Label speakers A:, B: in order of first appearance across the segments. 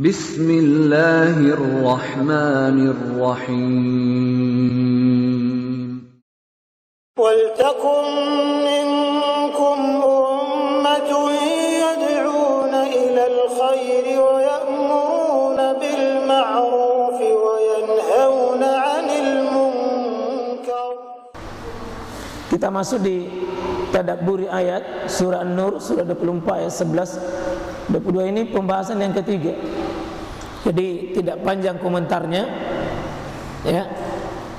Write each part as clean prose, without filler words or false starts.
A: Bismillahirrahmanirrahim.
B: وَلْتَكُنْ مِنْكُمْ أُمَّةٌ يَدْعُونَ إِلَى الْخَيْرِ وَيَأْمُرُونَ بِالْمَعْرُوفِ وَيَنْهَوْنَ عَنِ الْمُنْكَرِ.
C: Kita masuk di tadabburi ayat surah An-Nur surah 24 ayat 11 22. Ini pembahasan yang ketiga. Jadi tidak panjang komentarnya, ya,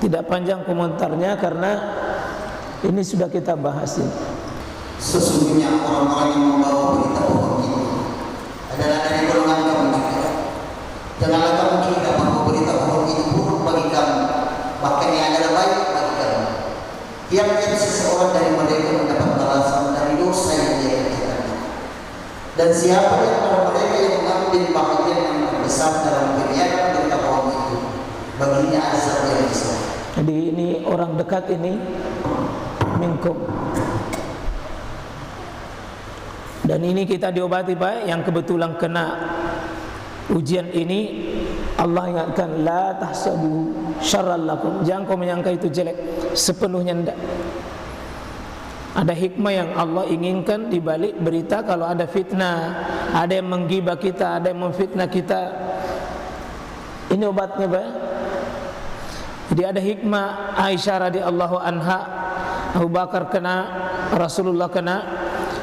C: tidak panjang komentarnya karena ini sudah kita bahas ini.
D: Sesungguhnya orang-orang yang membawa berita bohong itu adalah dari golongan kamu juga. Janganlah kamu kira bahwa berita bohong itu buruk bagi kamu, bahkan ia adalah baik bagi kamu. Tiap-tiap seseorang dari mereka mendapat balasan dari dosa yang dia kerjakan. Dan siapa yang antara mereka yang mengambil bagian yang terbesar dalam penyiaran berita bohong itu, baginya azab yang besar.
C: Jadi ini orang dekat ini minkum. Dan ini kita diobati Pak, yang kebetulan kena ujian ini, Allah ingatkan la tahsabu syarral lakum, jangan kau menyangka itu jelek, sepenuhnya tidak. Ada hikmah yang Allah inginkan di balik berita. Kalau ada fitnah, ada yang menggibah kita, ada yang memfitnah kita, ini obatnya Pak. Jadi ada hikmah. Aisyah radhiyallahu anha, Abu Bakar kena, Rasulullah kena,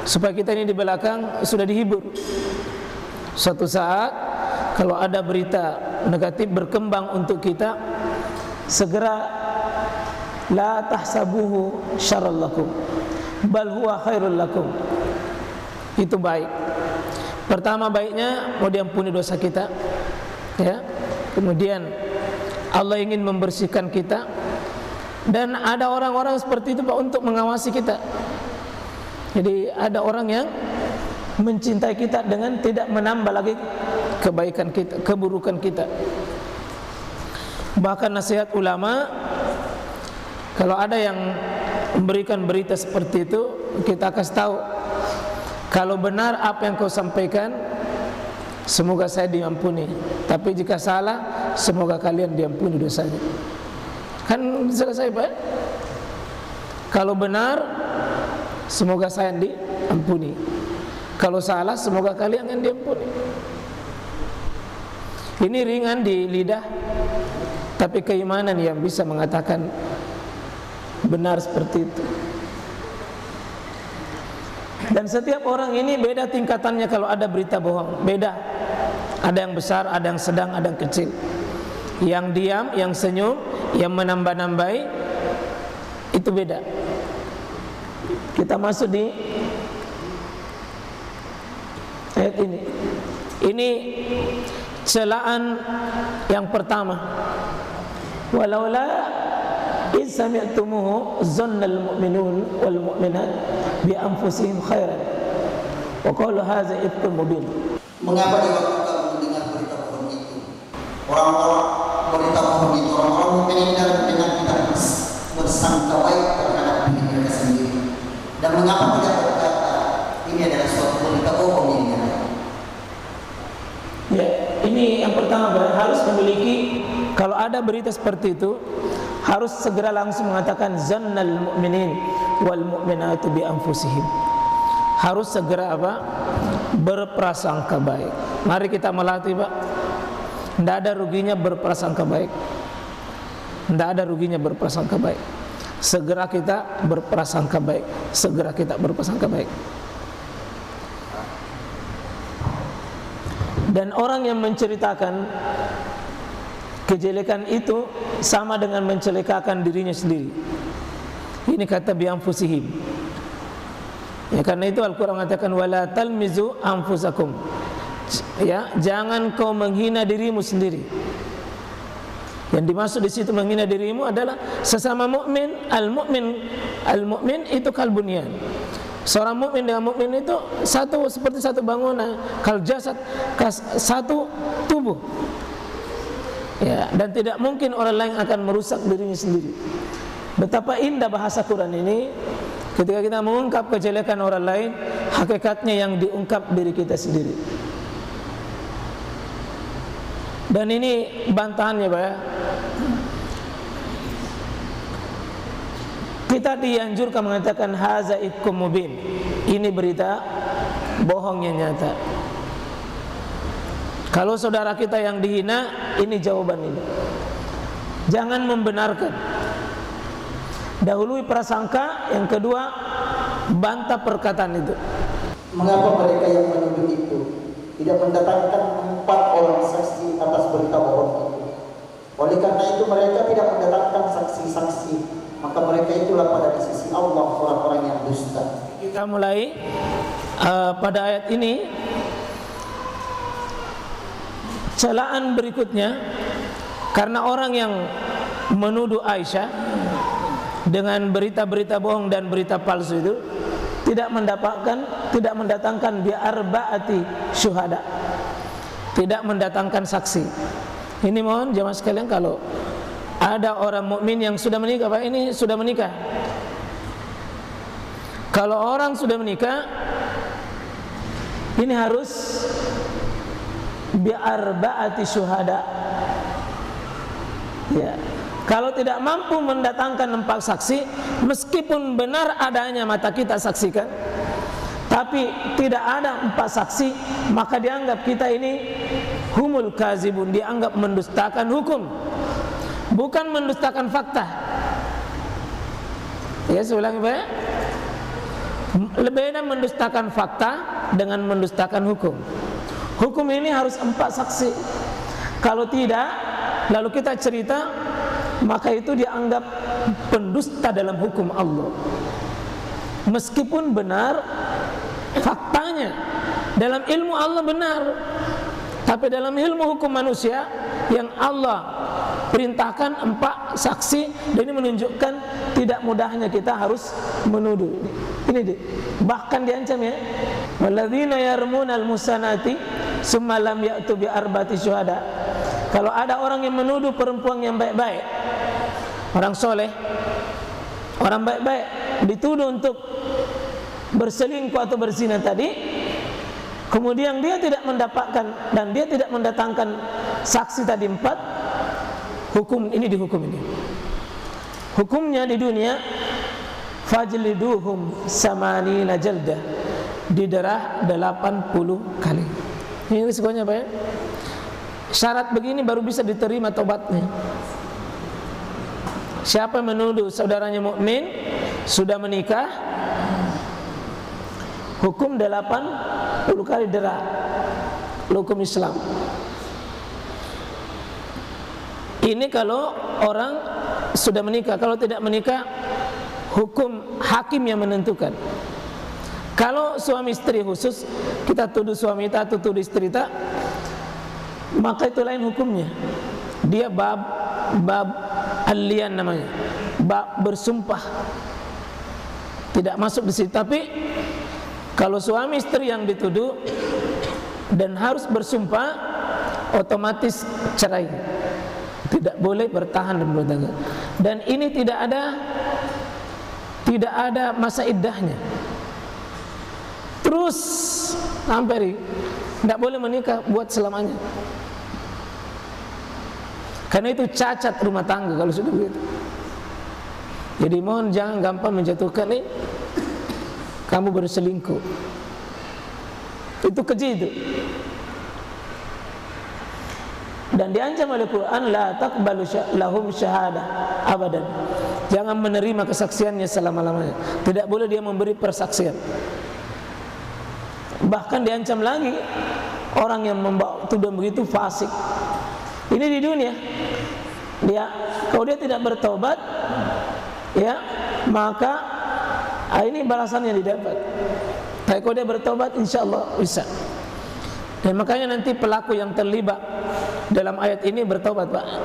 C: supaya kita ini di belakang sudah dihibur. Suatu saat kalau ada berita negatif berkembang untuk kita, segera la tahsabuhu syarral lakum bal huwa khairul lakum. Itu baik. Pertama baiknya mau diampuni dosa kita, ya. Kemudian Allah ingin membersihkan kita. Dan ada orang-orang seperti itu Pak untuk mengawasi kita. Jadi ada orang yang mencintai kita dengan tidak menambah lagi kebaikan kita, keburukan kita. Bahkan nasihat ulama, kalau ada yang memberikan berita seperti itu, kita kasih tahu, kalau benar apa yang kau sampaikan, semoga saya diampuni. Tapi jika salah, semoga kalian diampuni dosanya. Kan selesai Pak. Kalau benar, semoga saya diampuni. Kalau salah, semoga kalian yang diampuni. Ini ringan di lidah, tapi keimanan yang bisa mengatakan benar seperti itu. Dan setiap orang ini beda tingkatannya kalau ada berita bohong. Beda. Ada yang besar, ada yang sedang, ada yang kecil. Yang diam, yang senyum, yang menambah-nambahi, itu beda. Kita masuk di ayat ini. Ini celaan yang pertama. Walaula iz sami'tumuhu zannal mu'minun wal mu'minat bi anfusihim khairan wa qalu hadza ifkun mubin.
D: Mengapa di waktu kamu mendengar berita bohong itu? Orang-orang berita bohong itu, orang-orang mukmin dan mukminat kita bersangka baik terhadap diri mereka sendiri. Dan mengapa tidak berkata ini adalah suatu berita bohong ini?
C: Ya, ini yang pertama harus memiliki, kalau ada berita seperti itu harus segera langsung mengatakan zannal mu'minin wal mu'minatu bi anfusihim. Harus segera apa? Berprasangka baik. Mari kita melatih Pak. Tidak ada ruginya berprasangka baik. Tidak ada ruginya berprasangka baik. Segera kita berprasangka baik. Segera kita berprasangka baik. Dan orang yang menceritakan kejelekan itu sama dengan mencelakakan dirinya sendiri. Ini kata bi anfusihim. Ya, karena itu Al-Quran mengatakan wala talmizu anfusakum. Ya, jangan kau menghina dirimu sendiri. Yang dimaksud di situ menghina dirimu adalah sesama mukmin. Al-mukmin itu kalbunyan. Seorang mukmin dengan mukmin itu satu, seperti satu bangunan, kal jasad, satu tubuh. Ya, dan tidak mungkin orang lain akan merusak dirinya sendiri. Betapa indah bahasa Quran ini. Ketika kita mengungkap kejelekan orang lain, hakikatnya yang diungkap diri kita sendiri. Dan ini bantahannya Pak ya. Kita dianjurkan mengatakan haza ifkum mubin. Ini berita bohong yang nyata. Kalau saudara kita yang dihina, ini jawaban ini. Jangan membenarkan. Dahului prasangka, yang kedua bantah perkataan itu.
D: Mengapa mereka yang menuduh itu tidak mendatangkan 4 orang saksi atas berita bohong itu? Oleh karena itu mereka tidak mendatangkan saksi-saksi, maka mereka itulah pada di sisi Allah orang-orang yang dusta.
C: Kita mulai pada ayat ini. Celaan berikutnya, karena orang yang menuduh Aisyah dengan berita-berita bohong dan berita palsu itu tidak mendatangkan bi arba'ati syuhada, tidak mendatangkan saksi. Ini mohon jemaah sekalian, kalau ada orang mukmin yang sudah menikah, Pak, ini sudah menikah. Kalau orang sudah menikah, ini harus bi arba'ati syuhada. Ya. Kalau tidak mampu mendatangkan 4 saksi, meskipun benar adanya mata kita saksikan, tapi tidak ada 4 saksi, maka dianggap kita ini humul kazibun, dianggap mendustakan hukum, bukan mendustakan fakta. Ya, saya ulangi Pak. Lebih enak mendustakan fakta dengan mendustakan hukum. Hukum ini harus 4 saksi. Kalau tidak, lalu kita cerita, maka itu dianggap pendusta dalam hukum Allah. Meskipun benar faktanya, dalam ilmu Allah benar, tapi dalam ilmu hukum manusia yang Allah perintahkan 4 saksi, dan ini menunjukkan tidak mudahnya kita harus menuduh. Ini bahkan diancam ya, walladzina yarmunal musanati summa lam ya'tu bi arba'ati syuhada. Kalau ada orang yang menuduh perempuan yang baik-baik, orang soleh, orang baik-baik, dituduh untuk berselingkuh atau berzina tadi, kemudian dia tidak mendapatkan dan dia tidak mendatangkan saksi tadi 4, hukum ini dihukum ini. Hukumnya di dunia, fajliduhum samanina jaldah, diderah 80 kali. Ini risikonya Pak ya. Syarat begini baru bisa diterima tobatnya. Siapa menuduh saudaranya mukmin sudah menikah, hukum 80 kali derah, hukum Islam. Ini kalau orang sudah menikah. Kalau tidak menikah, hukum hakim yang menentukan. Kalau suami istri khusus, kita tuduh suami kita atau tuduh istri kita, maka itu lain hukumnya. Dia bab al-lian namanya, bab bersumpah, tidak masuk di situ. Tapi kalau suami istri yang dituduh dan harus bersumpah, otomatis cerai, tidak boleh bertahan dan bertangga. Dan ini tidak ada masa iddahnya. Terus sampai tidak boleh menikah buat selamanya. Karena itu cacat rumah tangga kalau sudah begitu. Jadi mohon jangan gampang menjatuhkan kamu berselingkuh. Itu keji itu. Dan diancam oleh Quran, la taqbalu lahum syahadah abadan. Jangan menerima kesaksiannya selama-lamanya. Tidak boleh dia memberi persaksian. Bahkan diancam lagi, orang yang membawa tuduhan begitu fasik. Ini di dunia. Kalau dia tidak bertobat, ya, maka ini balasannya didapat. Tapi kalau dia bertobat, insya Allah bisa. Dan makanya nanti pelaku yang terlibat dalam ayat ini bertobat Pak.